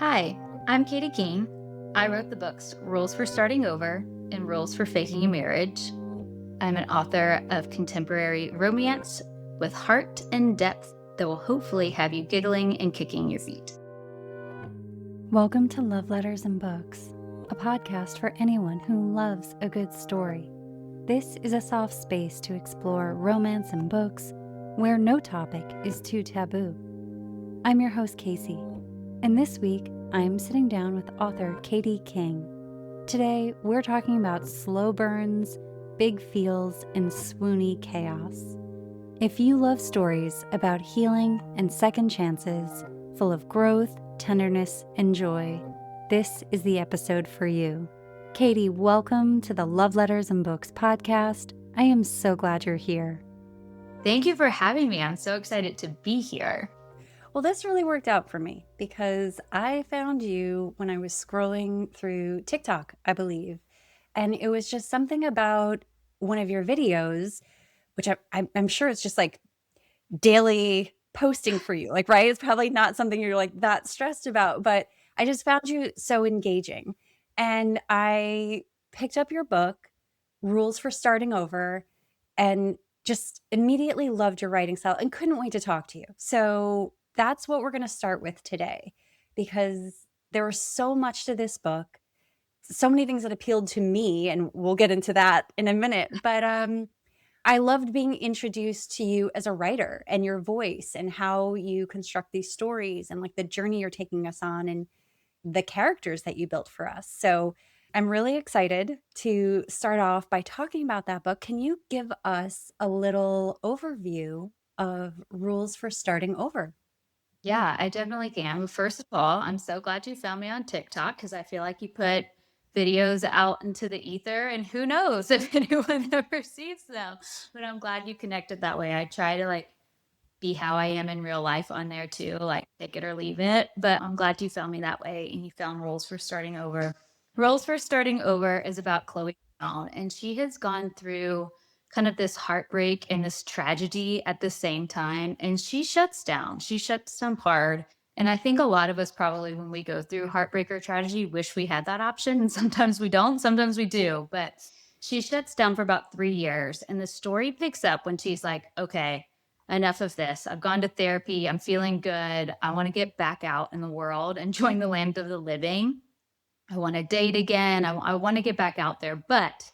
Hi, I'm Katie King. I wrote the books Rules for Starting Over and Rules for Faking a Marriage. I'm an author of contemporary romance with heart and depth that will hopefully have you giggling and kicking your feet. Welcome to Love Letters and Books, a podcast for anyone who loves a good story. This is a soft space to explore romance and books where no topic is too taboo. I'm your host, Casey, and this week I'm sitting down with author Katie King. Today we're talking about slow burns, big feels, and swoony chaos. If you love stories about healing and second chances, full of growth, tenderness, and joy, this is the episode for you. Katie, welcome to the Love Letters and Books podcast. I am so glad you're here. Thank you for having me. I'm so excited to be here. Well, this really worked out for me because I found you when I was scrolling through TikTok, I believe. And it was just something about one of your videos, which I'm sure it's just like daily posting for you, like, right? It's probably not something you're like that stressed about, but I just found you so engaging. And I picked up your book, Rules for Starting Over, and just immediately loved your writing style and couldn't wait to talk to you. So that's what we're going to start with today, because there was so much to this book, so many things that appealed to me, and we'll get into that in a minute. But I loved being introduced to you as a writer and your voice and how you construct these stories and like the journey you're taking us on and the characters that you built for us. So I'm really excited to start off by talking about that book. Can you give us a little overview of Rules for Starting Over? Yeah, I definitely can. First of all, I'm so glad you found me on TikTok because I feel like you put videos out into the ether and who knows if anyone ever sees them. But I'm glad you connected that way. I try to be how I am in real life on there too, like take it or leave it. But I'm glad you found me that way and you found Rules for Starting Over. Rules for Starting Over is about Chloe Brown, and she has gone through kind of this heartbreak and this tragedy at the same time. And she shuts down. She shuts down hard. And I think a lot of us probably, when we go through heartbreak or tragedy, wish we had that option. And sometimes we don't, sometimes we do. But she shuts down for about 3 years. And the story picks up when she's like, okay, enough of this. I've gone to therapy. I'm feeling good. I want to get back out in the world and join the land of the living. I want to date again. I want to get back out there, but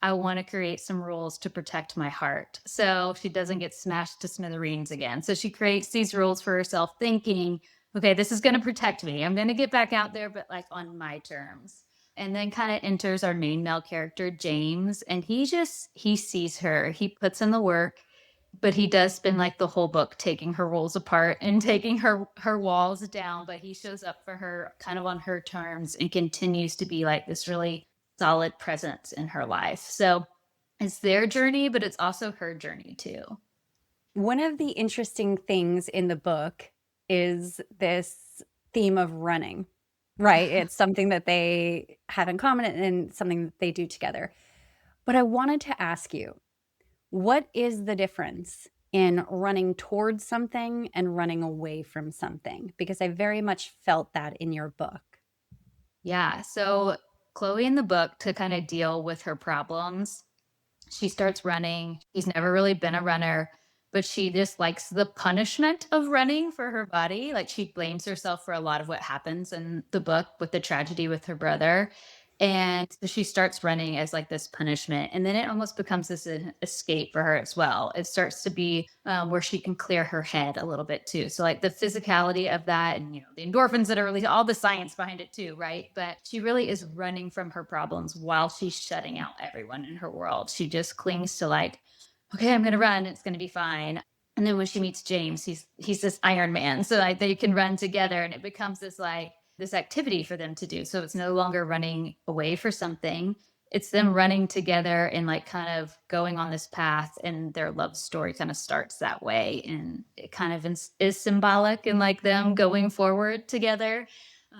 I want to create some rules to protect my heart so she doesn't get smashed to smithereens again. So she creates these rules for herself, thinking, okay, this is going to protect me. I'm going to get back out there, but like on my terms. And then kind of enters our main male character, James, and he sees her, he puts in the work, but he does spend like the whole book taking her rules apart and taking her walls down, but he shows up for her kind of on her terms and continues to be like this really solid presence in her life. So it's their journey, but it's also her journey too. One of the interesting things in the book is this theme of running, right? It's something that they have in common and something that they do together. But I wanted to ask you, what is the difference in running towards something and running away from something? Because I very much felt that in your book. Yeah. So Chloe in the book, to kind of deal with her problems, she starts running. She's never really been a runner, but she just likes the punishment of running for her body. Like she blames herself for a lot of what happens in the book with the tragedy with her brother. And so she starts running as like this punishment. And then it almost becomes this escape for her as well. It starts to be where she can clear her head a little bit too. So, like the physicality of that and, the endorphins that are released, all the science behind it too, right? But she really is running from her problems while she's shutting out everyone in her world. She just clings to like, okay, I'm going to run. It's going to be fine. And then when she meets James, he's this Iron Man. So like they can run together and it becomes this activity for them to do. So it's no longer running away for something. It's them running together and like kind of going on this path, and their love story kind of starts that way. And it kind of is symbolic in like them going forward together.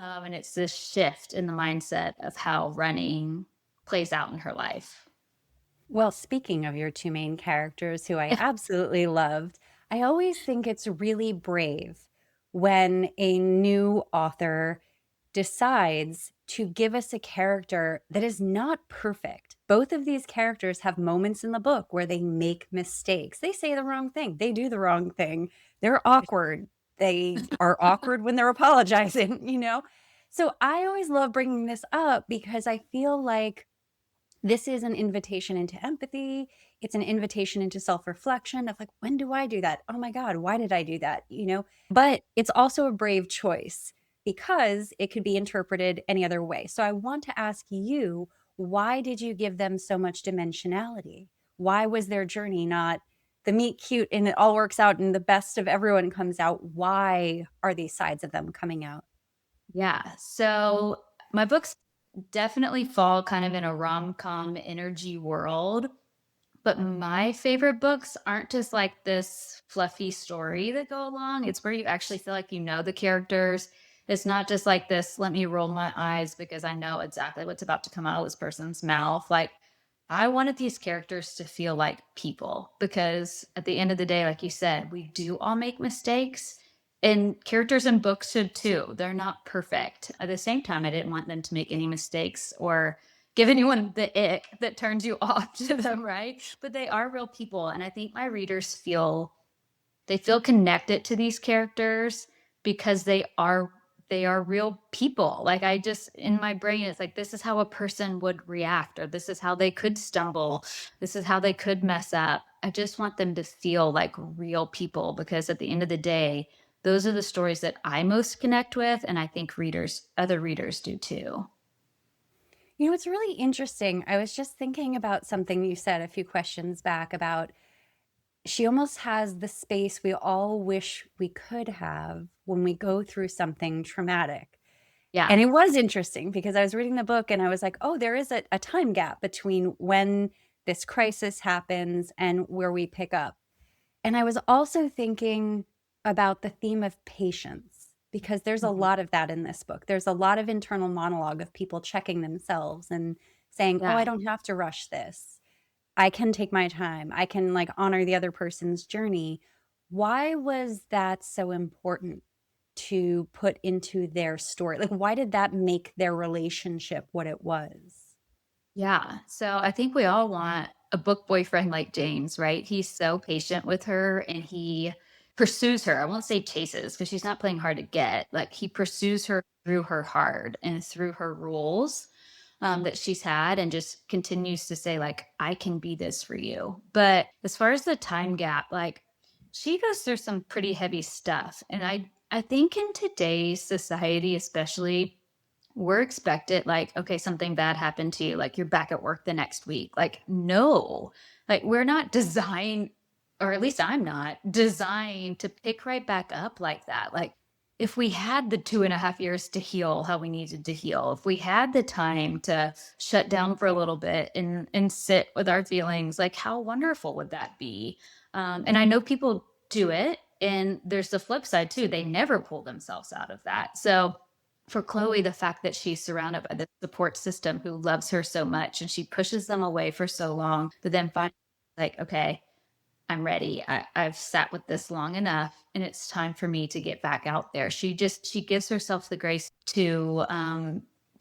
And it's this shift in the mindset of how running plays out in her life. Well, speaking of your two main characters, who I absolutely loved, I always think it's really brave when a new author decides to give us a character that is not perfect. Both of these characters have moments in the book where they make mistakes. They say the wrong thing, they do the wrong thing, they're awkward. They are awkward when they're apologizing, you know? So I always love bringing this up because I feel like this is an invitation into empathy. It's an invitation into self-reflection of like, when do I do that? Oh my God, why did I do that? You know, but it's also a brave choice because it could be interpreted any other way. So I want to ask you, why did you give them so much dimensionality? Why was their journey not the meet cute and it all works out and the best of everyone comes out? Why are these sides of them coming out? Yeah. So my books definitely fall kind of in a rom-com energy world. But my favorite books aren't just like this fluffy story that go along. It's where you actually feel like you know the characters. It's not just like this, let me roll my eyes because I know exactly what's about to come out of this person's mouth. Like, I wanted these characters to feel like people because at the end of the day, like you said, we do all make mistakes. And characters in books should too. They're not perfect. At the same time, I didn't want them to make any mistakes or give anyone the ick that turns you off to them, right? But they are real people. And I think my readers feel connected to these characters because they are real people. Like I just in my brain it's like this is how a person would react or this is how they could stumble. This is how they could mess up. I just want them to feel like real people because at the end of the day, those are the stories that I most connect with and I think other readers do too. You know, it's really interesting. I was just thinking about something you said a few questions back about she almost has the space we all wish we could have when we go through something traumatic. Yeah. And it was interesting because I was reading the book and I was like, oh, there is a time gap between when this crisis happens and where we pick up. And I was also thinking about the theme of patience because there's a Mhm. lot of that in this book. There's a lot of internal monologue of people checking themselves and saying, oh, I Yeah. don't have to rush this. I can take my time. I can like honor the other person's journey. Why was that so important to put into their story? Like, why did that make their relationship what it was? Yeah. So I think we all want a book boyfriend like James, right? He's so patient with her and he pursues her. I won't say chases because she's not playing hard to get. Like he pursues her through her heart and through her rules that she's had and just continues to say, like, I can be this for you. But as far as the time gap, like she goes through some pretty heavy stuff. And I think in today's society, especially, we're expected like, okay, something bad happened to you, like you're back at work the next week. Like, no, like we're not designed, or at least I'm not designed to pick right back up like that. Like, if we had the 2.5 years to heal how we needed to heal, if we had the time to shut down for a little bit and sit with our feelings, like how wonderful would that be? And I know people do it, and there's the flip side too. They never pull themselves out of that. So for Chloe, the fact that she's surrounded by the support system who loves her so much and she pushes them away for so long, but then finally, like, okay, I'm ready. I've sat with this long enough and it's time for me to get back out there. She gives herself the grace to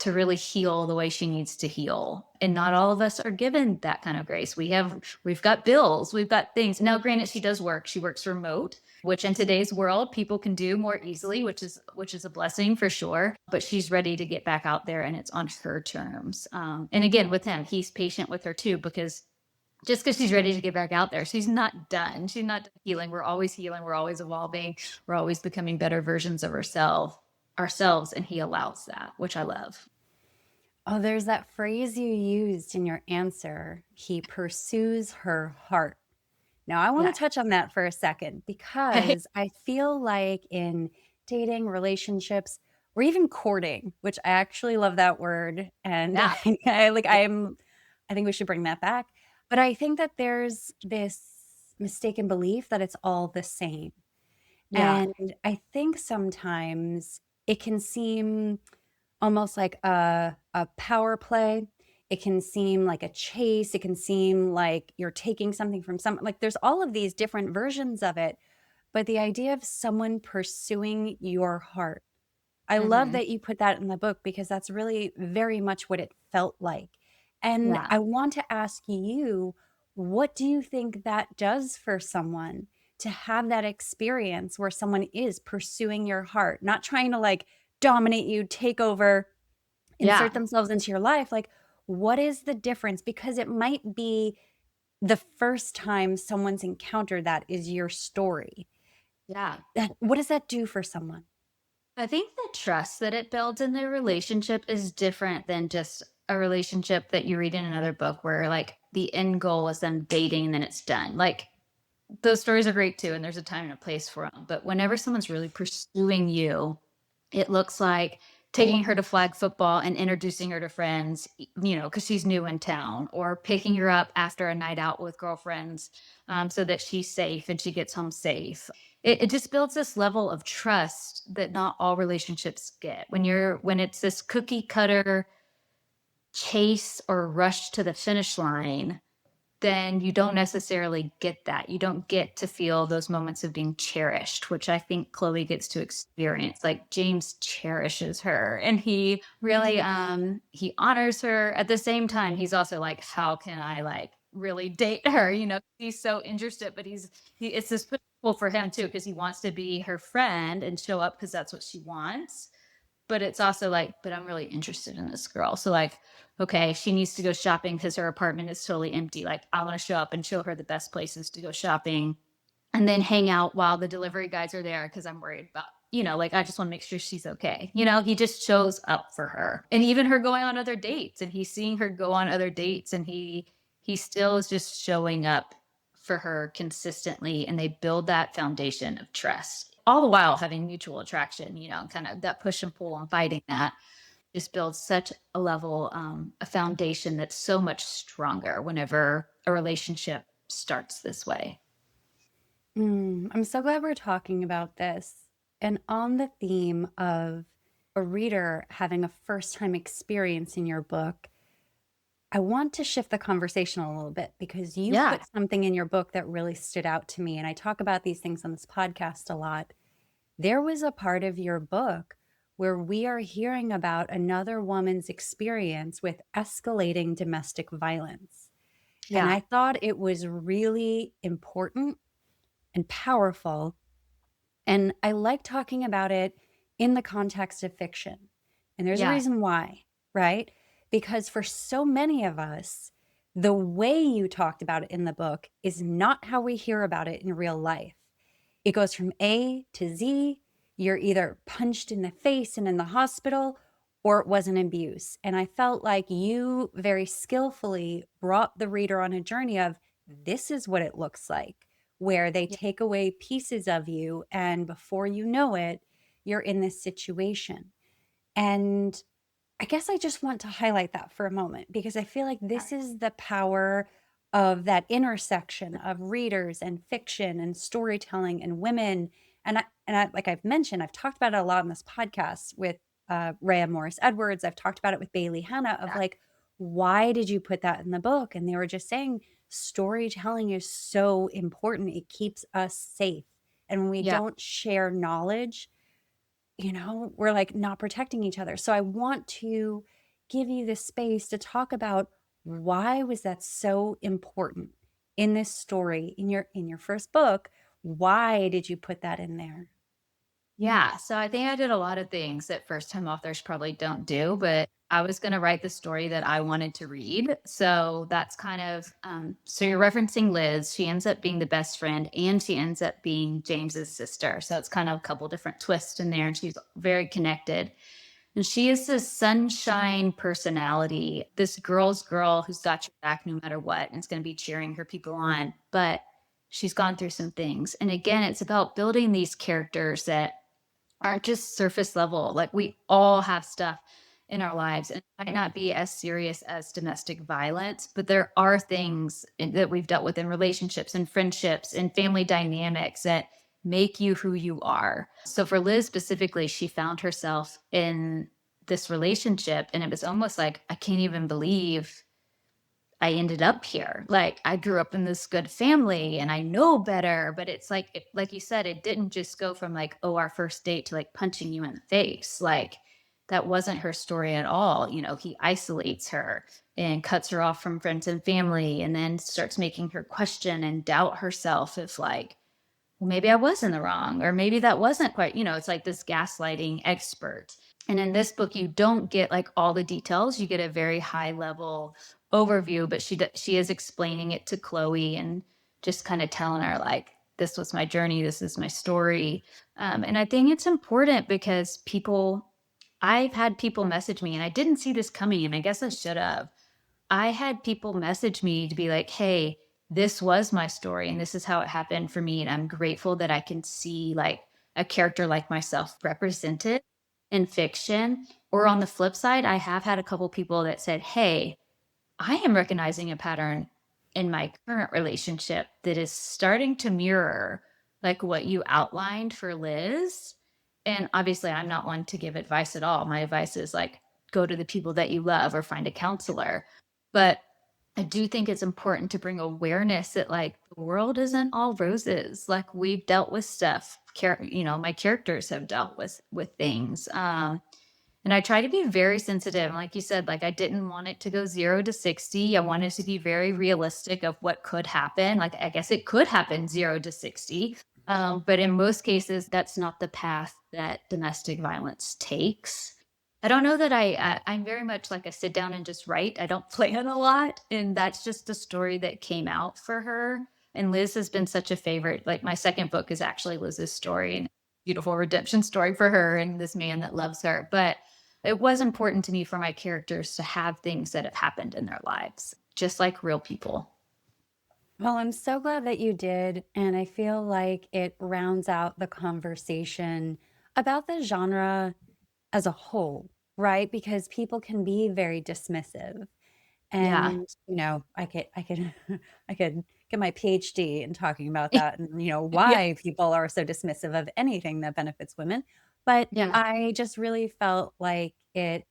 really heal the way she needs to heal. And not all of us are given that kind of grace. We've got bills, we've got things. Now, granted, she does work. She works remote, which in today's world people can do more easily, which is a blessing for sure. But she's ready to get back out there and it's on her terms. And again, with him, he's patient with her too, because just because she's ready to get back out there, she's not done. She's not done healing. We're always healing. We're always evolving. We're always becoming better versions of ourselves. And he allows that, which I love. Oh, there's that phrase you used in your answer. He pursues her heart. Now, I want Yeah. to touch on that for a second because I feel like in dating, relationships, or even courting, which I actually love that word, and Yeah. I think we should bring that back. But I think that there's this mistaken belief that it's all the same. Yeah. And I think sometimes it can seem almost like a power play. It can seem like a chase. It can seem like you're taking something from like there's all of these different versions of it. But the idea of someone pursuing your heart, I love Mhm. that you put that in the book because that's really very much what it felt like. And Yeah. I want to ask you, what do you think that does for someone to have that experience where someone is pursuing your heart, not trying to like dominate you, take over, insert Yeah. themselves into your life? Like, what is the difference? Because it might be the first time someone's encountered that is your story. Yeah. What does that do for someone? I think the trust that it builds in the relationship is different than just a relationship that you read in another book where like the end goal is them dating and then it's done. Like those stories are great too, and there's a time and a place for them. But whenever someone's really pursuing you, it looks like taking her to flag football and introducing her to friends, because she's new in town, or picking her up after a night out with girlfriends, so that she's safe and she gets home safe. It just builds this level of trust that not all relationships get. When it's this cookie cutter chase or rush to the finish line, then you don't necessarily get that. You don't get to feel those moments of being cherished, which I think Chloe gets to experience. Like James cherishes her and he really he honors her. At the same time, he's also like, how can I like really date her? He's so interested, but he it's this push for him too, because he wants to be her friend and show up because that's what she wants. But it's also like, but I'm really interested in this girl. So like, okay, she needs to go shopping because her apartment is totally empty. Like, I want to show up and show her the best places to go shopping and then hang out while the delivery guys are there because I'm worried about, like I just want to make sure she's okay. He just shows up for her. And even her going on other dates and he's seeing her go on other dates and he still is just showing up for her consistently and they build that foundation of trust. All the while having mutual attraction, kind of that push and pull and fighting that just builds such a level, a foundation that's so much stronger whenever a relationship starts this way. I'm so glad we're talking about this. And on the theme of a reader having a first time experience in your book, I want to shift the conversation a little bit because you Yeah. put something in your book that really stood out to me. And I talk about these things on this podcast a lot. There was a part of your book where we are hearing about another woman's experience with escalating domestic violence. And Yeah. I thought it was really important and powerful. And I like talking about it in the context of fiction. And there's a Yeah. reason why, right? Because for so many of us, the way you talked about it in the book is not how we hear about it in real life. It goes from A to Z. You're either punched in the face and in the hospital, or it was an abuse. And I felt like you very skillfully brought the reader on a journey of this is what it looks like, where they Yeah. take away pieces of you. And before you know it, you're in this situation. And I guess I just want to highlight that for a moment because I feel like this is the power of that intersection of readers and fiction and storytelling and women. And I, like I've mentioned, I've talked about it a lot on this podcast with Rhea Morris Edwards. I've talked about it with Bailey Hanna of Yeah. like, why did you put that in the book? And they were just saying storytelling is so important. It keeps us safe. And when we Yeah. don't share knowledge, we're like not protecting each other. So I want to give you the space to talk about why was that so important in this story in your first book? Why did you put that in there? Yeah. So I think I did a lot of things that first time authors probably don't do, but I was going to write the story that I wanted to read. So that's kind of, so you're referencing Liz. She ends up being the best friend and she ends up being James's sister. So it's kind of a couple different twists in there and she's very connected. And she is this sunshine personality, this girl's girl who's got your back no matter what, and it's going to be cheering her people on. But she's gone through some things. And again, it's about building these characters that aren't just surface level. Like we all have stuff in our lives and it might not be as serious as domestic violence, but there are things that we've dealt with in relationships and friendships and family dynamics that make you who you are. So for Liz specifically, she found herself in this relationship and it was almost like, I can't even believe I ended up here. Like, I grew up in this good family and I know better, but it's like like you said, it didn't just go from like, oh, our first date to like punching you in the face. Like, that wasn't her story at all. He isolates her and cuts her off from friends and family and then starts making her question and doubt herself if like, well, maybe I was in the wrong, or maybe that wasn't quite, it's like this gaslighting expert. And in this book, you don't get like all the details. You get a very high level overview, but she is explaining it to Chloe and just kind of telling her like, this was my journey, this is my story. And I think it's important because I've had people message me, and I didn't see this coming, and I guess I should have. I had people message me to be like, "Hey, this was my story and this is how it happened for me, and I'm grateful that I can see like a character like myself represented in fiction." Or on the flip side, I have had a couple people that said, "Hey, I am recognizing a pattern in my current relationship that is starting to mirror like what you outlined for Liz." And obviously, I'm not one to give advice at all. My advice is like, go to the people that you love or find a counselor. But I do think it's important to bring awareness that like the world isn't all roses. Like, we've dealt with stuff. My characters have dealt with things. And I try to be very sensitive. Like you said, like I didn't want it to go 0 to 60. I wanted to be very realistic of what could happen. Like, I guess it could happen 0 to 60. But in most cases, that's not the path that domestic violence takes. I don't know that I'm very much like a sit down and just write. I don't plan a lot. And that's just the story that came out for her. And Liz has been such a favorite. Like, my second book is actually Liz's story, and beautiful redemption story for her and this man that loves her. But it was important to me for my characters to have things that have happened in their lives, just like real people. Well, I'm so glad that you did. And I feel like it rounds out the conversation about the genre as a whole, right? Because people can be very dismissive. Yeah. And, I could I could get my PhD in talking about that and, Yeah. why people are so dismissive of anything that benefits women. But Yeah. I just really felt like it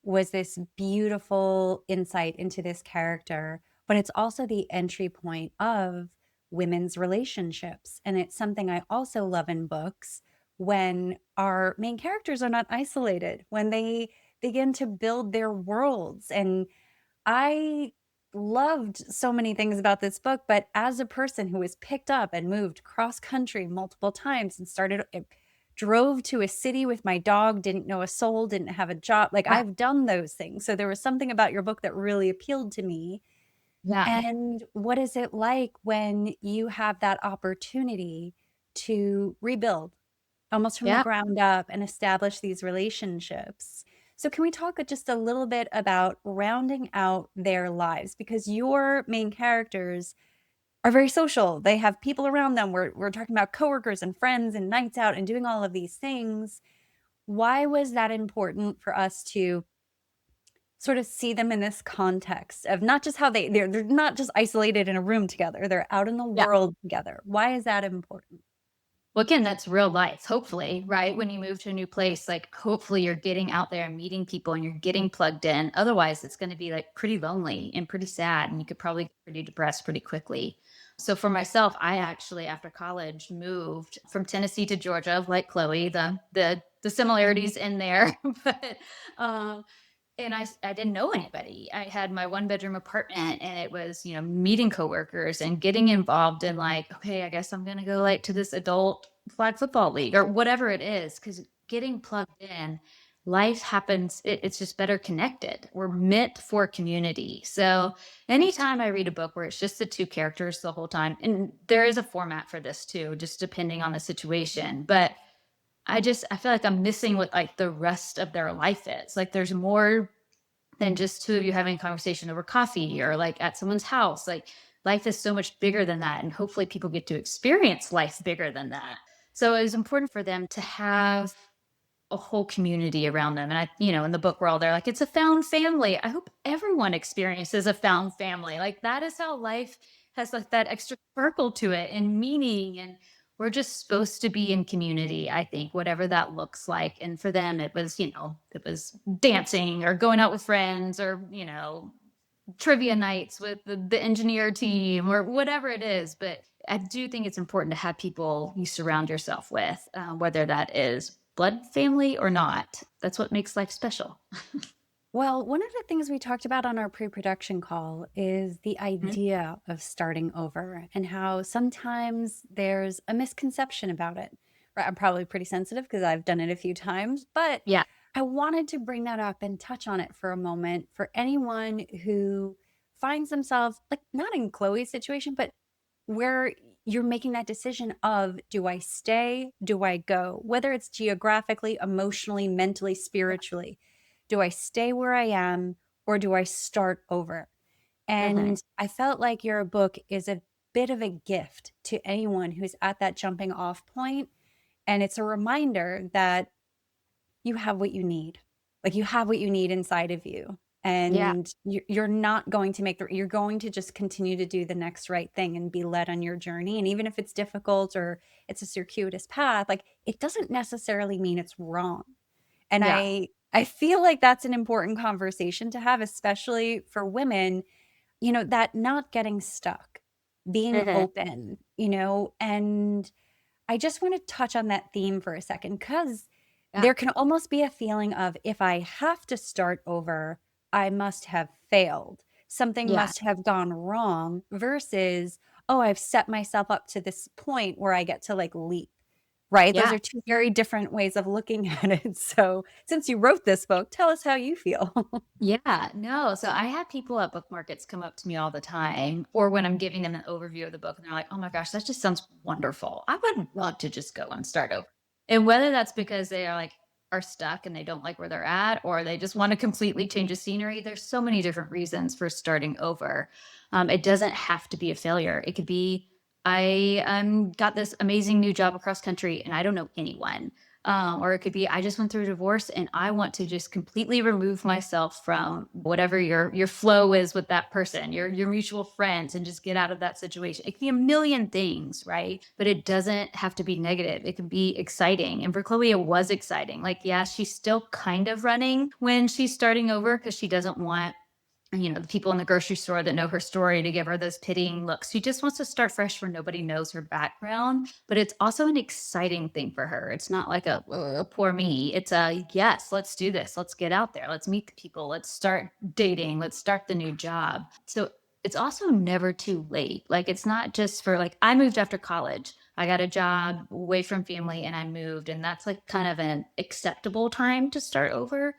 was this beautiful insight into this character, but it's also the entry point of women's relationships. And it's something I also love in books when our main characters are not isolated, when they begin to build their worlds. And I loved so many things about this book, but as a person who was picked up and moved cross country multiple times and drove to a city with my dog, didn't know a soul, didn't have a job. Like, Yeah. I've done those things. So there was something about your book that really appealed to me. Yeah. And what is it like when you have that opportunity to rebuild almost from the Yeah. ground up and establish these relationships? So can we talk just a little bit about rounding out their lives? Because your main characters are very social. They have people around them. We're talking about coworkers and friends and nights out and doing all of these things. Why was that important for us to sort of see them in this context of not just how they're not just isolated in a room together, they're out in the Yeah. world together. Why is that important? Well, again, that's real life, hopefully, right? When you move to a new place, like hopefully you're getting out there and meeting people and you're getting plugged in. Otherwise, it's going to be like pretty lonely and pretty sad. And you could probably get pretty depressed pretty quickly. So for myself, I actually, after college, moved from Tennessee to Georgia, like Chloe, the similarities in there. But um, and I didn't know anybody. I had my one-bedroom apartment, and it was, meeting coworkers and getting involved in like, okay, I guess I'm gonna go like to this adult flag football league or whatever it is. Because getting plugged in, life happens, it's just better connected. We're meant for community. So anytime I read a book where it's just the two characters the whole time, and there is a format for this too, just depending on the situation, but I feel like I'm missing what like the rest of their life is. Like, there's more than just two of you having a conversation over coffee or like at someone's house. Like, life is so much bigger than that. And hopefully people get to experience life bigger than that. So it was important for them to have a whole community around them. And in the book, we're all there like, it's a found family. I hope everyone experiences a found family. Like, that is how life has like that extra sparkle to it and meaning. And we're just supposed to be in community, I think, whatever that looks like. And for them, it was dancing or going out with friends or, trivia nights with the engineer team or whatever it is. But I do think it's important to have people you surround yourself with, whether that is blood family or not. That's what makes life special. Well, one of the things we talked about on our pre-production call is the Mhm. idea of starting over and how sometimes there's a misconception about it. Right, I'm probably pretty sensitive because I've done it a few times, but Yeah. I wanted to bring that up and touch on it for a moment for anyone who finds themselves like not in Chloe's situation, but where you're making that decision of do I stay? Do I go? Whether it's geographically, emotionally, mentally, spiritually. Do I stay where I am or do I start over? Mhm. And I felt like your book is a bit of a gift to anyone who's at that jumping off point. And it's a reminder that you have what you need. Like you have what you need inside of you. Yeah. And you're not going to make you're going to just continue to do the next right thing and be led on your journey. And even if it's difficult or it's a circuitous path, like it doesn't necessarily mean it's wrong. And Yeah. I feel like that's an important conversation to have, especially for women, that not getting stuck, being Mhm. open, and I just want to touch on that theme for a second because Yeah. there can almost be a feeling of if I have to start over, I must have failed. Something Yeah. must have gone wrong versus, oh, I've set myself up to this point where I get to like leap, right? Those Yeah. are two very different ways of looking at it. So, since you wrote this book, tell us how you feel. Yeah, no. So I have people at book markets come up to me all the time, or when I'm giving them an overview of the book, and they're like, "Oh my gosh, that just sounds wonderful. I would love to just go and start over." And whether that's because they are stuck and they don't like where they're at, or they just want to completely change the scenery. There's so many different reasons for starting over. It doesn't have to be a failure. It could be I got this amazing new job across country, and I don't know anyone. Or it could be I just went through a divorce and I want to just completely remove myself from whatever your flow is with that person, your mutual friends, and just get out of that situation. It can be a million things, right? But it doesn't have to be negative. It can be exciting. And for Chloe, it was exciting. Like, yeah, she's still kind of running when she's starting over because she doesn't want the people in the grocery store that know her story to give her those pitying looks. She just wants to start fresh where nobody knows her background, but it's also an exciting thing for her. It's not like a poor me. It's a yes, let's do this. Let's get out there. Let's meet the people. Let's start dating. Let's start the new job. So it's also never too late. Like it's not just for like I moved after college. I got a job away from family and I moved and that's like kind of an acceptable time to start over.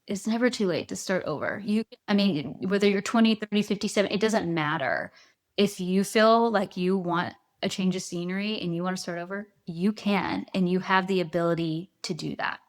It's never too late to start over. I mean, whether you're 20, 30, 57, it doesn't matter. If you feel like you want a change of scenery and you want to start over, you can, and you have the ability to do that.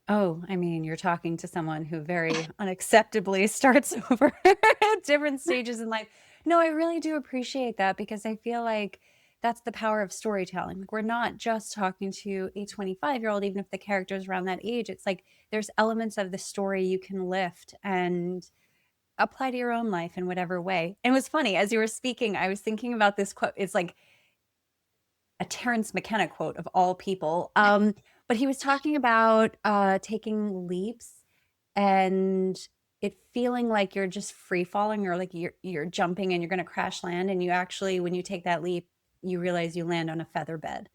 Oh, I mean, you're talking to someone who very unacceptably starts over at different stages in life. No, I really do appreciate that because I feel like that's the power of storytelling. Like, we're not just talking to a 25-year-old, even if the character is around that age. It's like there's elements of the story you can lift and apply to your own life in whatever way. And it was funny, as you were speaking, I was thinking about this quote. It's like a Terrence McKenna quote of all people. But he was talking about taking leaps and it feeling like you're just free falling or like you're jumping and you're going to crash land. And you actually, when you take that leap, you realize you land on a feather bed.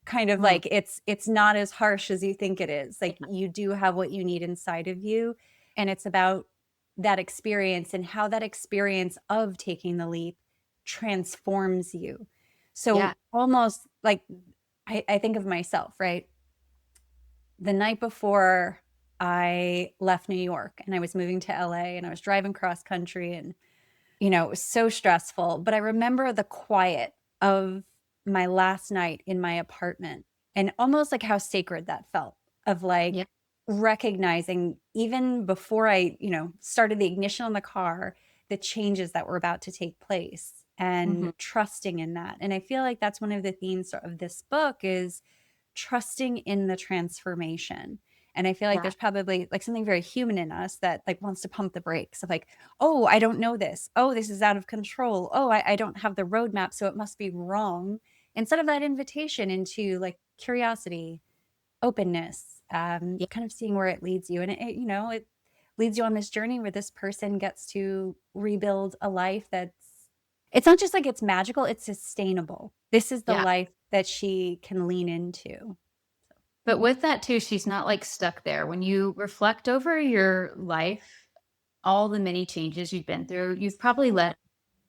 Kind of Mm, like it's not as harsh as you think it is. Like yeah, you do have what you need inside of you, and it's about that experience and how that experience of taking the leap transforms you. yeah, So almost like I think of myself, right? The night before I left New York and I was moving to LA and I was driving cross country and it was so stressful, but I remember the quiet of my last night in my apartment and almost like how sacred that felt of yeah. like recognizing even before I, started the ignition on the car, the changes that were about to take place and Mhm. trusting in that. And I feel like that's one of the themes of this book is trusting in the transformation. And I feel like Yeah, there's probably like something very human in us that like wants to pump the brakes of like, oh, I don't know this. Oh, this is out of control. Oh, I don't have the roadmap, so it must be wrong. Instead of that invitation into like curiosity, openness, yeah, kind of seeing where it leads you. And leads you on this journey where this person gets to rebuild a life that's it's not just like it's magical, it's sustainable. This is the Yeah. life that she can lean into. But with that too, she's not like stuck there. When you reflect over your life, all the many changes you've been through, you've probably led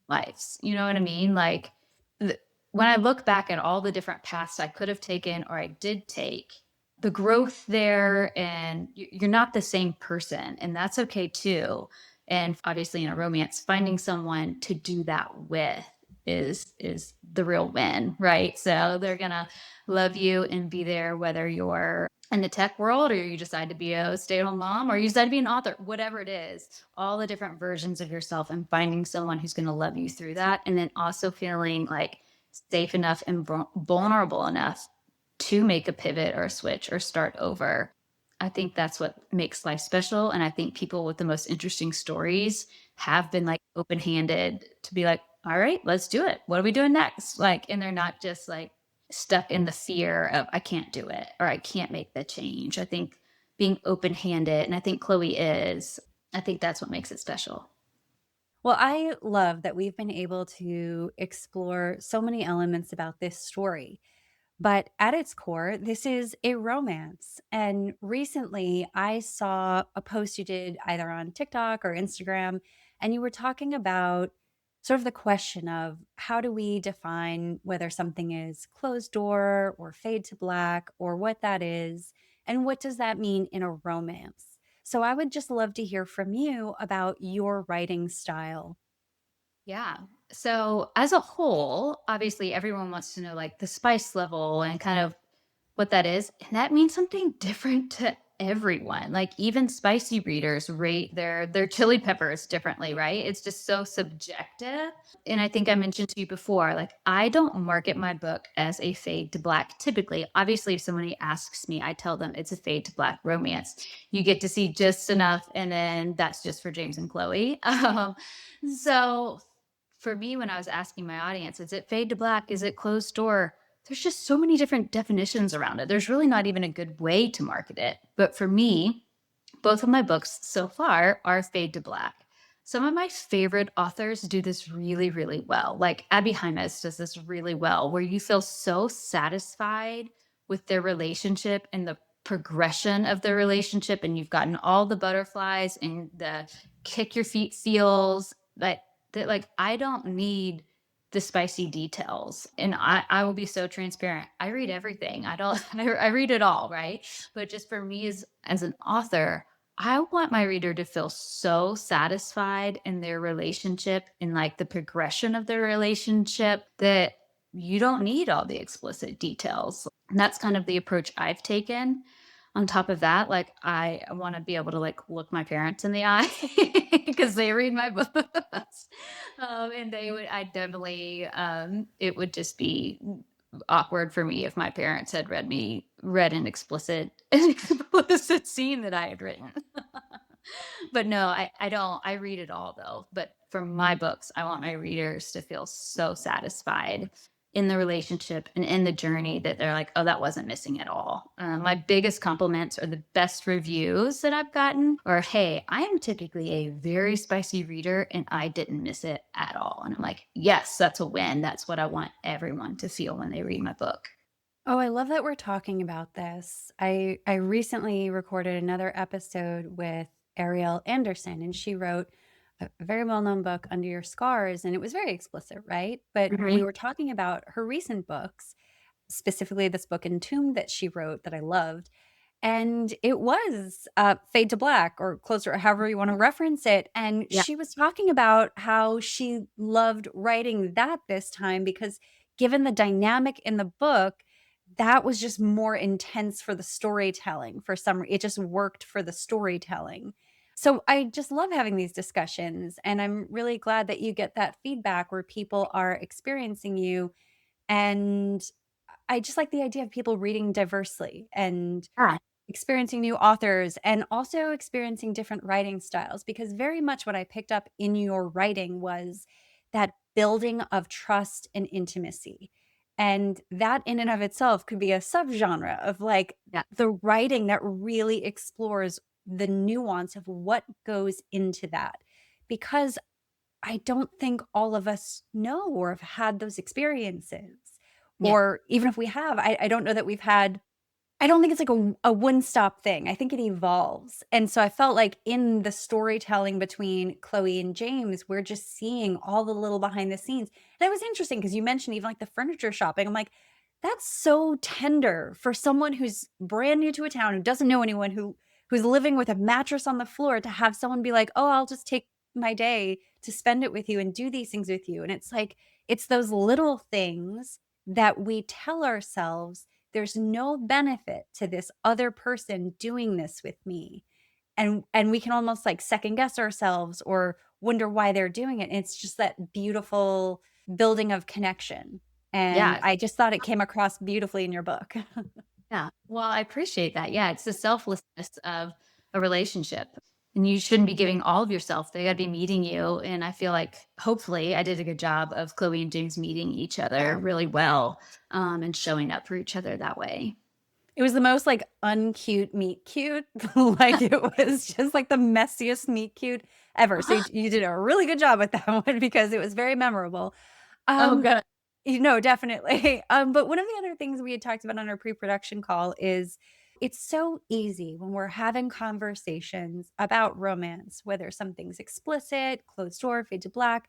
lives. You know what I mean? Like when I look back at all the different paths I could have taken or I did take, the growth there, and you're not the same person, and that's okay too. And obviously, in a romance, finding someone to do that with is the real win, right? So they're gonna love you and be there whether you're in the tech world or you decide to be a stay-at-home mom or you decide to be an author, whatever it is, all the different versions of yourself and finding someone who's going to love you through that. And then also feeling like safe enough and vulnerable enough to make a pivot or a switch or start over. I think that's what makes life special. And I think people with the most interesting stories have been like open handed to be like, all right, let's do it. What are we doing next? Like, and they're not just like stuck in the fear of, I can't do it or I can't make the change. I think being open handed, and I think Chloe is, I think that's what makes it special. Well, I love that we've been able to explore so many elements about this story. But at its core, this is a romance. And recently, I saw a post you did either on TikTok or Instagram, and you were talking about sort of the question of how do we define whether something is closed door or fade to black or what that is, and what does that mean in a romance? So I would just love to hear from you about your writing style. Yeah. So, as a whole, obviously everyone wants to know like the spice level and kind of what that is. And that means something different to everyone. Like even spicy readers rate their chili peppers differently, right? It's just so subjective. And I think I mentioned to you before, like I don't market my book as a fade to black typically. Obviously, if somebody asks me, I tell them it's a fade to black romance. You get to see just enough, and then that's just for James and Chloe. So for me, when I was asking my audience, is it fade to black? Is it closed door? There's just so many different definitions around it. There's really not even a good way to market it. But for me, both of my books so far are fade to black. Some of my favorite authors do this really, really well. Like Abby Hymas does this really well, where you feel so satisfied with their relationship and the progression of their relationship, and you've gotten all the butterflies and the kick your feet feels that like I don't need the spicy details. And I will be so transparent. I read everything. I don't I read it all, right? But just for me as an author, I want my reader to feel so satisfied in their relationship and like the progression of their relationship that you don't need all the explicit details. And that's kind of the approach I've taken. On top of that, like I want to be able to like look my parents in the eye because they read my books. And they would, I definitely, it would just be awkward for me if my parents had read an explicit an explicit scene that I had written. But no, I don't. I read it all though. But for my books, I want my readers to feel so satisfied in the relationship and in the journey that they're like, oh, that wasn't missing at all. My biggest compliments or the best reviews that I've gotten are, hey, I am typically a very spicy reader and I didn't miss it at all. And I'm like, yes, that's a win. That's what I want everyone to feel when they read my book. Oh, I love that we're talking about this. I recently recorded another episode with Ariel Anderson, and she wrote a very well-known book, Under Your Scars, and it was very explicit, right? But we Mhm. were talking about her recent books, specifically this book Entombed that she wrote that I loved. And it was, Fade to Black or Closer, however you wanna reference it, and Yeah. she was talking about how she loved writing that this time because given the dynamic in the book, that was just more intense for the storytelling for some it just worked for the storytelling. So, I just love having these discussions, and I'm really glad that you get that feedback where people are experiencing you, and I just like the idea of people reading diversely and Yeah. experiencing new authors and also experiencing different writing styles because very much what I picked up in your writing was that building of trust and intimacy. And that in and of itself could be a subgenre of like Yeah. the writing that really explores the nuance of what goes into that, because I don't think all of us know or have had those experiences. Yeah. Or even if we have, I don't know that we've had. I don't think it's like a one-stop thing. I think it evolves. And so I felt like in the storytelling between Chloe and James, we're just seeing all the little behind the scenes. And it was interesting because you mentioned even like the furniture shopping. I'm like, that's so tender for someone who's brand new to a town, who doesn't know anyone, who's living with a mattress on the floor, to have someone be like, "Oh, I'll just take my day to spend it with you and do these things with you." And it's like, it's those little things that we tell ourselves there's no benefit to this other person doing this with me. And we can almost like second guess ourselves or wonder why they're doing it. And it's just that beautiful building of connection. And Yeah. I just thought it came across beautifully in your book. Yeah. Well, I appreciate that. Yeah. It's the selflessness of a relationship. And you shouldn't be giving all of yourself. They got to be meeting you. And I feel like hopefully I did a good job of Chloe and James meeting each other really well, and showing up for each other that way. It was the most like uncute meet cute. Like it was just like the messiest meet cute ever. So you did a really good job with that one because it was very memorable. Oh, Um, good. definitely. But one of the other things we had talked about on our pre-production call is it's so easy when we're having conversations about romance, whether something's explicit, closed door, fade to black,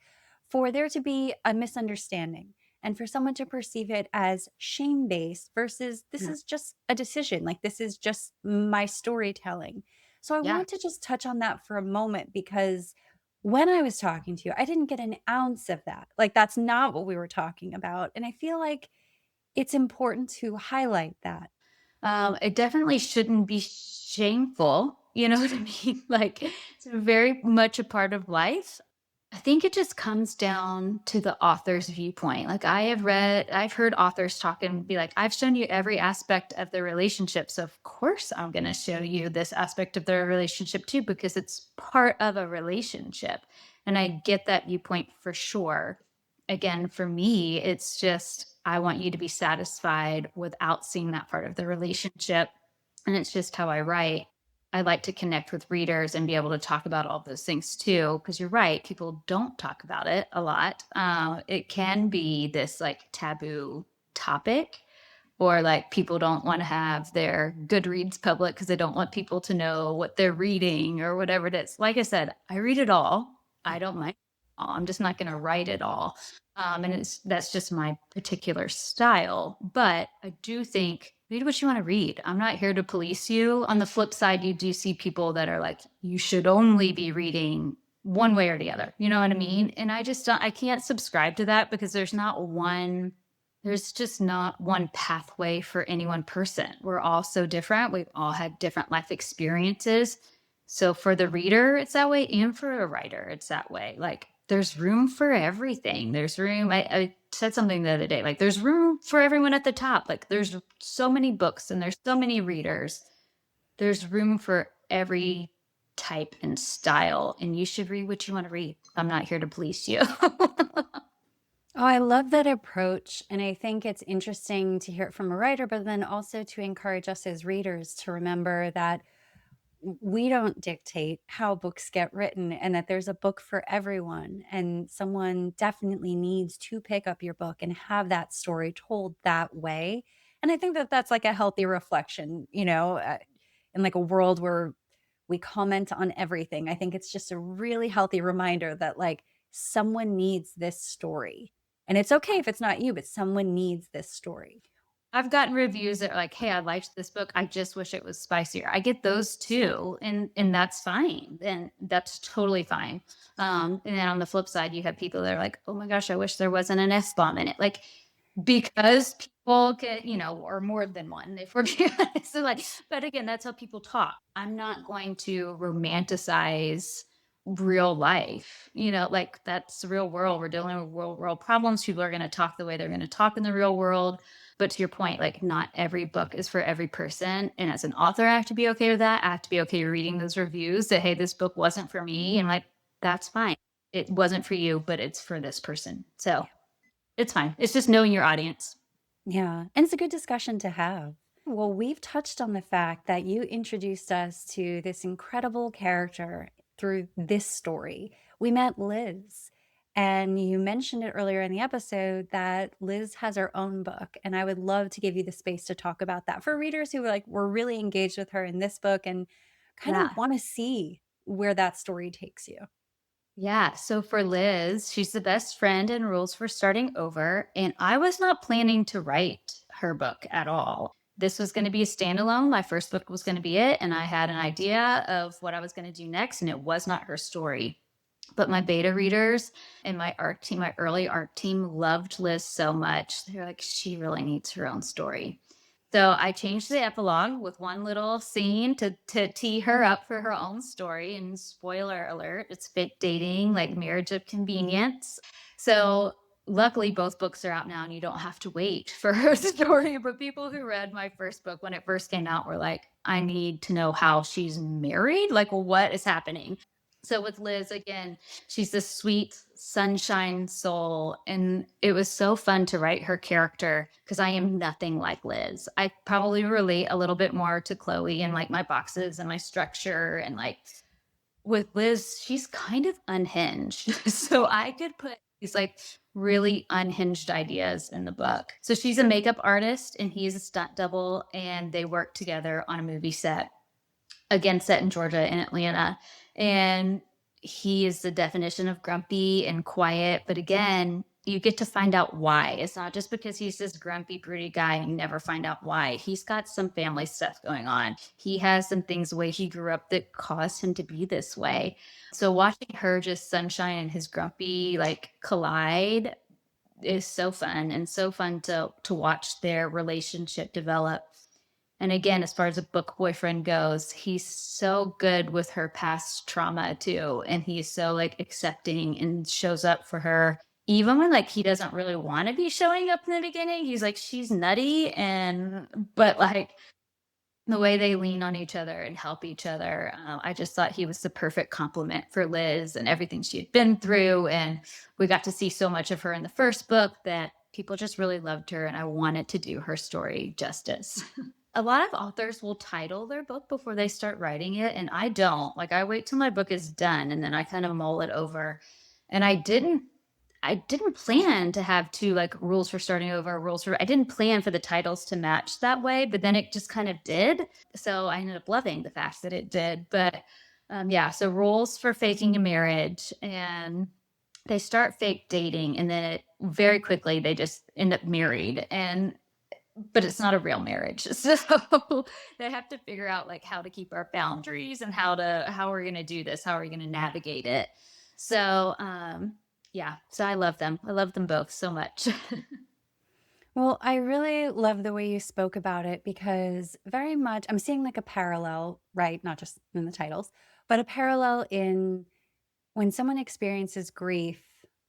for there to be a misunderstanding and for someone to perceive it as shame based versus this Yeah. is just a decision. Like, this is just my storytelling. So I Yeah. want to just touch on that for a moment because when I was talking to you, I didn't get an ounce of that. Like, that's not what we were talking about. And I feel like it's important to highlight that. It definitely shouldn't be shameful. You know what I mean? Like, it's very much a part of life. I think it just comes down to the author's viewpoint. Like, I've heard authors talk and be like, I've shown you every aspect of the relationship. So, of course, I'm going to show you this aspect of their relationship too, because it's part of a relationship. And I get that viewpoint for sure. Again, for me, it's just, I want you to be satisfied without seeing that part of the relationship. And it's just how I write. I like to connect with readers and be able to talk about all those things too. Because you're right, people don't talk about it a lot. It can be this like taboo topic, or like people don't want to have their Goodreads public because they don't want people to know what they're reading or whatever it is. Like I said, I read it all. I don't mind. It all. I'm just not going to write it all. And that's just my particular style. But I do think read what you want to read. I'm not here to police you. On the flip side, you do see people that are like, you should only be reading one way or the other. You know what I mean? And I just don't, I can't subscribe to that because there's just not one pathway for any one person. We're all so different. We've all had different life experiences. So for the reader, it's that way. And for a writer, it's that way. Like, there's room for everything. There's room. I said something the other day, like, there's room for everyone at the top. Like, there's so many books and there's so many readers. There's room for every type and style. And you should read what you want to read. I'm not here to police you. Oh, I love that approach. And I think it's interesting to hear it from a writer, but then also to encourage us as readers to remember that we don't dictate how books get written and that there's a book for everyone. And someone definitely needs to pick up your book and have that story told that way. And I think that that's like a healthy reflection, in like a world where we comment on everything. I think it's just a really healthy reminder that like someone needs this story. And it's okay if it's not you, but someone needs this story. I've gotten reviews that are like, "Hey, I liked this book. I just wish it was spicier." I get those too, and that's fine. And that's totally fine. And then on the flip side, you have people that are like, "Oh my gosh, I wish there wasn't an F bomb in it." Like, because people get, or more than one, if we're being honest. So like, but again, that's how people talk. I'm not going to romanticize real life. Like, that's the real world. We're dealing with real world problems. People are going to talk the way they're going to talk in the real world. But to your point, like, not every book is for every person. And as an author, I have to be okay with that. I have to be okay reading those reviews that, hey, this book wasn't for me. And like, that's fine. It wasn't for you, but it's for this person. So it's fine. It's just knowing your audience. Yeah. And it's a good discussion to have. Well, we've touched on the fact that you introduced us to this incredible character through this story. We met Liz, and you mentioned it earlier in the episode that Liz has her own book, and I would love to give you the space to talk about that for readers who were really engaged with her in this book and kind of Yeah. want to see where that story takes you. Yeah. So for Liz, she's the best friend and rules for starting over. And I was not planning to write her book at all. This was going to be a standalone. My first book was going to be it. And I had an idea of what I was going to do next. And it was not her story. But my beta readers and my art team, my early art team loved Liz so much. They're like, she really needs her own story. So I changed the epilogue with one little scene to tee her up for her own story. And spoiler alert, it's fake dating, like marriage of convenience. So luckily both books are out now and you don't have to wait for her story. But people who read my first book when it first came out were like, I need to know how she's married. Like, what is happening? So with Liz, again, she's this sweet sunshine soul. And it was so fun to write her character because I am nothing like Liz. I probably relate a little bit more to Chloe and like my boxes and my structure. And like with Liz, she's kind of unhinged. So I could put these like really unhinged ideas in the book. So she's a makeup artist and he's a stunt double, and they work together on a movie set, again set in Georgia and Atlanta. And he is the definition of grumpy and quiet, but again, you get to find out why. It's not just because he's this grumpy, broody guy and you never find out why. He's got some family stuff going on. He has some things the way he grew up that caused him to be this way. So watching her just sunshine and his grumpy like collide is so fun, and so fun to watch their relationship develop. And again, as far as a book boyfriend goes, he's so good with her past trauma too. And he's so like accepting and shows up for her. Even when like he doesn't really want to be showing up in the beginning, he's like, she's nutty. But like the way they lean on each other and help each other, I just thought he was the perfect complement for Liz and everything she had been through. And we got to see so much of her in the first book that people just really loved her. And I wanted to do her story justice. A lot of authors will title their book before they start writing it, and I don't. Like, I wait till my book is done and then I kind of mull it over. And I didn't plan to have 2 like rules for starting over, rules for I didn't plan for the titles to match that way, but then it just kind of did. So I ended up loving the fact that it did. But yeah, so rules for faking a marriage, and they start fake dating and then it very quickly they just end up married. And but it's not a real marriage. So they have to figure out like how to keep our boundaries and how we're gonna do this, how are we gonna navigate it. So yeah, so I love them. I love them both so much. Well, I really love the way you spoke about it because very much I'm seeing like a parallel, right? Not just in the titles, but a parallel in when someone experiences grief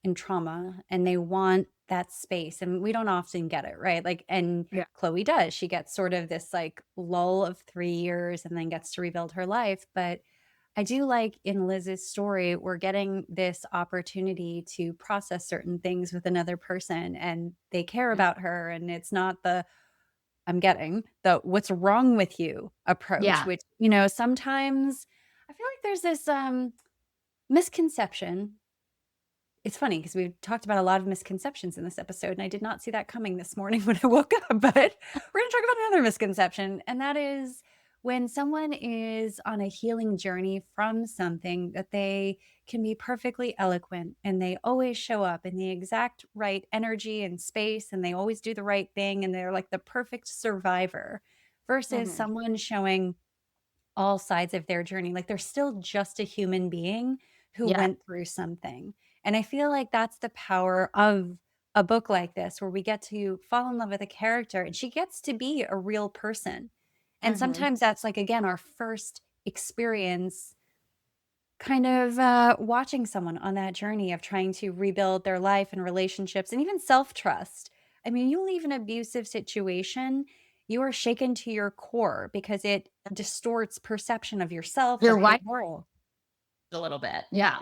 and trauma and they want that space. And we don't often get it, right? Like, and Yeah. Chloe does. She gets sort of this like lull of 3 years and then gets to rebuild her life. But I do like in Liz's story, we're getting this opportunity to process certain things with another person and they care Yeah. about her. And it's not the, I'm getting the what's wrong with you approach, Yeah. which, sometimes I feel like there's this misconception. It's funny because we've talked about a lot of misconceptions in this episode, and I did not see that coming this morning when I woke up. But we're going to talk about another misconception, and that is when someone is on a healing journey from something that they can be perfectly eloquent and they always show up in the exact right energy and space, and they always do the right thing, and they're like the perfect survivor versus Mhm. someone showing all sides of their journey. Like they're still just a human being who Yeah. went through something. And I feel like that's the power of a book like this, where we get to fall in love with a character and she gets to be a real person. And Mhm. sometimes that's like, again, our first experience kind of watching someone on that journey of trying to rebuild their life and relationships and even self trust. I mean, you leave an abusive situation, you are shaken to your core because it distorts perception of yourself, You're of the right world. a little bit. Yeah.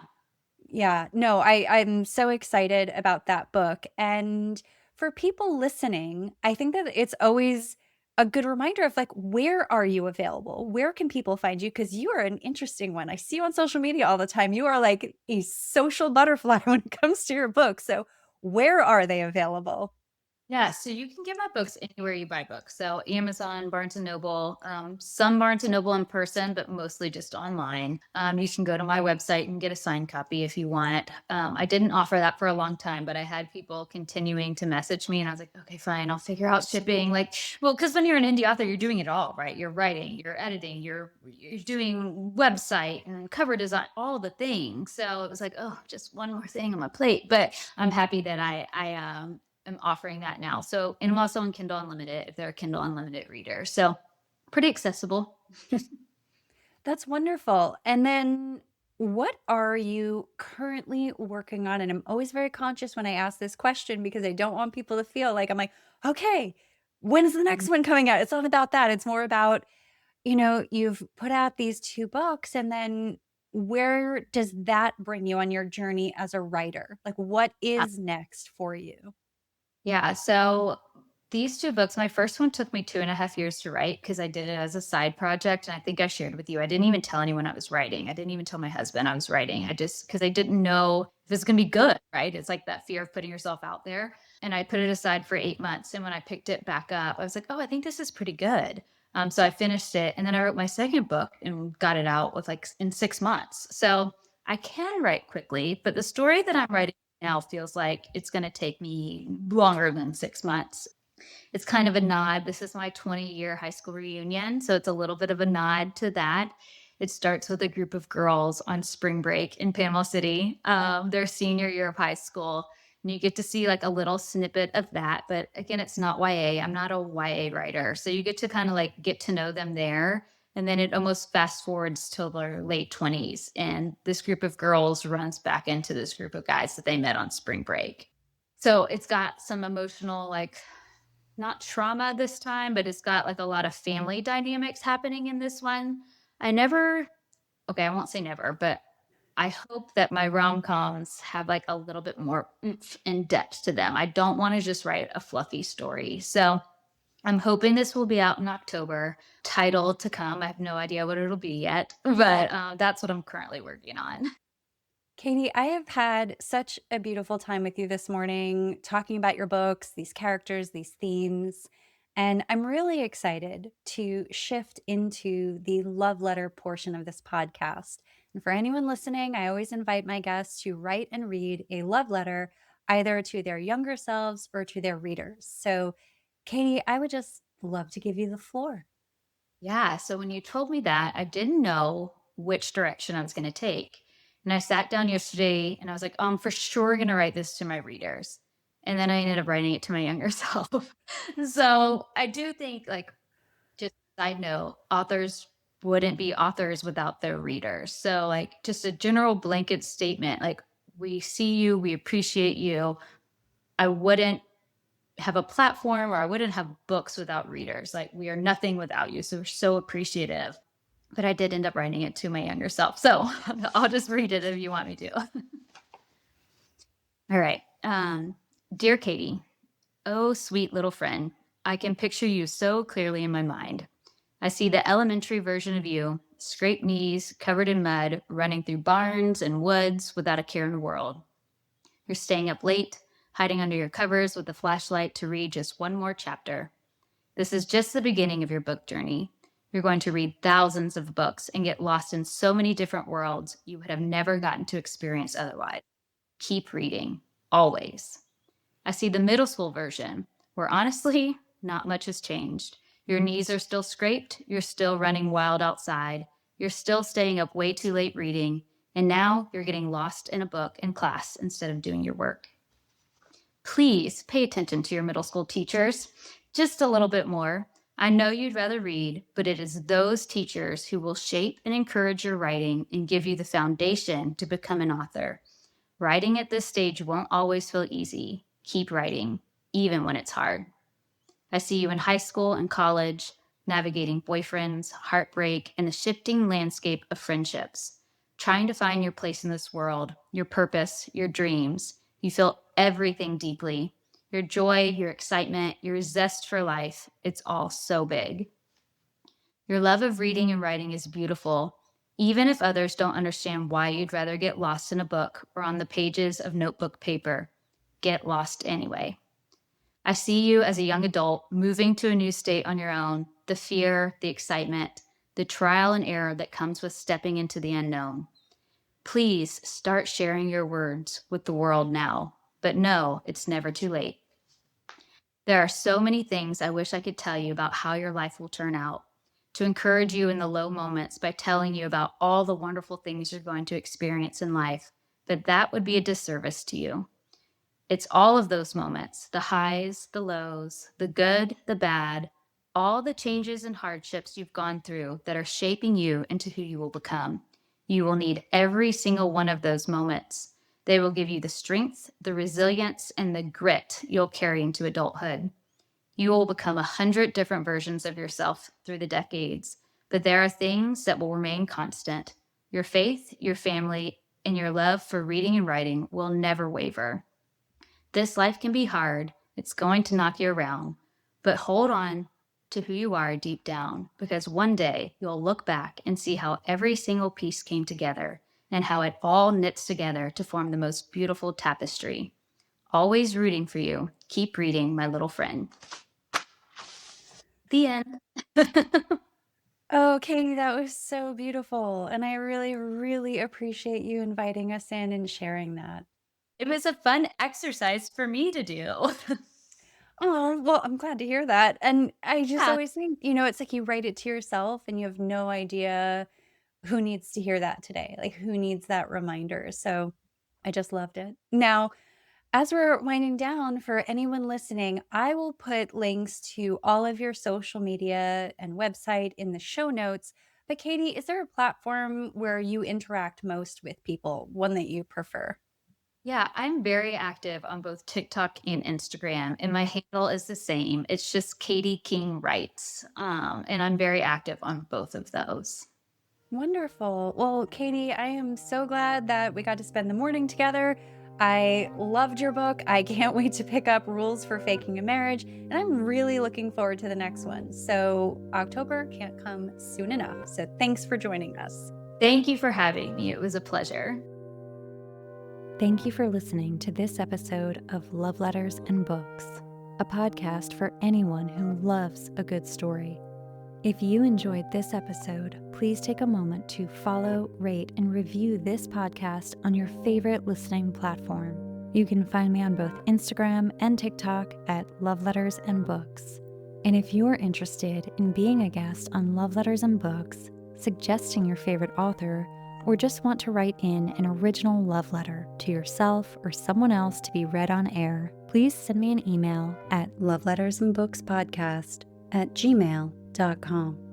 Yeah, no, I'm so excited about that book. And for people listening, I think that it's always a good reminder of like, where are you available? Where can people find you? Because you are an interesting one. I see you on social media all the time. You are like a social butterfly when it comes to your books. So, where are they available? Yeah, so you can get my books anywhere you buy books. So Amazon, Barnes and Noble, some Barnes and Noble in person, but mostly just online. You can go to my website and get a signed copy if you want. I didn't offer that for a long time, but I had people continuing to message me, and I was like, okay, fine, I'll figure out shipping. Like, well, because when you're an indie author, you're doing it all, right? You're writing, you're editing, you're doing website and cover design, all the things. So it was like, oh, just one more thing on my plate. But I'm happy that I am offering that now. So, and I'm also on Kindle Unlimited if they're a Kindle Unlimited reader. So, pretty accessible. That's wonderful. And then what are you currently working on? And I'm always very conscious when I ask this question because I don't want people to feel like I'm like, okay, when's the next one coming out? It's not about that. It's more about, you've put out these two books and then where does that bring you on your journey as a writer? Like what is next for you? Yeah. So these two books, my first one took me 2.5 years to write because I did it as a side project. And I think I shared with you, I didn't even tell anyone I was writing. I didn't even tell my husband I was writing. I just, because I didn't know if it's going to be good, right? It's like that fear of putting yourself out there. And I put it aside for 8 months. And when I picked it back up, I was like, oh, I think this is pretty good. So I finished it. And then I wrote my second book and got it out with like in 6 months. So I can write quickly, but the story that I'm writing now feels like it's going to take me longer than 6 months. It's kind of a nod. This is my 20-year high school reunion. So it's a little bit of a nod to that. It starts with a group of girls on spring break in Panama City, their senior year of high school. And you get to see like a little snippet of that. But again, it's not YA. I'm not a YA writer. So you get to kind of like get to know them there. And then it almost fast forwards till their late 20s. And this group of girls runs back into this group of guys that they met on spring break. So it's got some emotional, like, not trauma this time, but it's got like a lot of family dynamics happening in this one. I never, okay, I won't say never, but I hope that my rom-coms have like a little bit more oomph and depth to them. I don't want to just write a fluffy story. So I'm hoping this will be out in October. Title to come. I have no idea what it'll be yet, but that's what I'm currently working on. Katie, I have had such a beautiful time with you this morning, talking about your books, these characters, these themes. And I'm really excited to shift into the love letter portion of this podcast. And for anyone listening, I always invite my guests to write and read a love letter either to their younger selves or to their readers. So, Katie, I would just love to give you the floor. Yeah. So when you told me that, I didn't know which direction I was going to take. And I sat down yesterday and I was like, oh, I'm for sure going to write this to my readers. And then I ended up writing it to my younger self. So I do think, like, just side note, authors wouldn't be authors without their readers. So, like, just a general blanket statement like, we see you, we appreciate you. I wouldn't have a platform or I wouldn't have books without readers. Like, we are nothing without you. So we're so appreciative. But I did end up writing it to my younger self. So I'll just read it if you want me to. All right. Dear Katie, oh, sweet little friend, I can picture you so clearly in my mind. I see the elementary version of you, scraped knees, covered in mud, running through barns and woods without a care in the world. You're staying up late, hiding under your covers with a flashlight to read just one more chapter. This is just the beginning of your book journey. You're going to read thousands of books and get lost in so many different worlds you would have never gotten to experience otherwise. Keep reading, always. I see the middle school version, where honestly, not much has changed. Your knees are still scraped, you're still running wild outside, you're still staying up way too late reading, and now you're getting lost in a book in class instead of doing your work. Please pay attention to your middle school teachers just a little bit more. I know you'd rather read, but it is those teachers who will shape and encourage your writing and give you the foundation to become an author. Writing at this stage won't always feel easy. Keep writing, even when it's hard. I see you in high school and college, navigating boyfriends, heartbreak, and the shifting landscape of friendships. Trying to find your place in this world, your purpose, your dreams. You feel everything deeply. Your joy, your excitement, your zest for life, it's all so big. Your love of reading and writing is beautiful, even if others don't understand why you'd rather get lost in a book or on the pages of notebook paper. Get lost anyway. I see you as a young adult moving to a new state on your own, the fear, the excitement, the trial and error that comes with stepping into the unknown. Please start sharing your words with the world now, but no, it's never too late. There are so many things I wish I could tell you about how your life will turn out, to encourage you in the low moments by telling you about all the wonderful things you're going to experience in life, but that would be a disservice to you. It's all of those moments, the highs, the lows, the good, the bad, all the changes and hardships you've gone through that are shaping you into who you will become. You will need every single one of those moments. They will give you the strength, the resilience, and the grit you'll carry into adulthood. You will become 100 different versions of yourself through the decades, but there are things that will remain constant. Your faith, your family, and your love for reading and writing will never waver. This life can be hard. It's going to knock you around, but hold on to who you are deep down, because one day you'll look back and see how every single piece came together and how it all knits together to form the most beautiful tapestry. Always rooting for you. Keep reading, my little friend. The end. Oh, Katie, that was so beautiful. And I really, really appreciate you inviting us in and sharing that. It was a fun exercise for me to do. Oh, well, I'm glad to hear that. And I just Yeah. always think, it's like you write it to yourself and you have no idea who needs to hear that today, like who needs that reminder. So I just loved it. Now, as we're winding down, for anyone listening, I will put links to all of your social media and website in the show notes. But Katie, is there a platform where you interact most with people, one that you prefer? Yeah, I'm very active on both TikTok and Instagram, and my handle is the same. It's just Katie King Writes, and I'm very active on both of those. Wonderful. Well, Katie, I am so glad that we got to spend the morning together. I loved your book. I can't wait to pick up Rules for Faking a Marriage, and I'm really looking forward to the next one. So, October can't come soon enough. So, thanks for joining us. Thank you for having me. It was a pleasure. Thank you for listening to this episode of Love Letters and Books, a podcast for anyone who loves a good story. If you enjoyed this episode, please take a moment to follow, rate, and review this podcast on your favorite listening platform. You can find me on both Instagram and TikTok at Love Letters and Books. And if you're interested in being a guest on Love Letters and Books, suggesting your favorite author, or just want to write in an original love letter to yourself or someone else to be read on air, please send me an email at lovelettersandbookspodcast@gmail.com.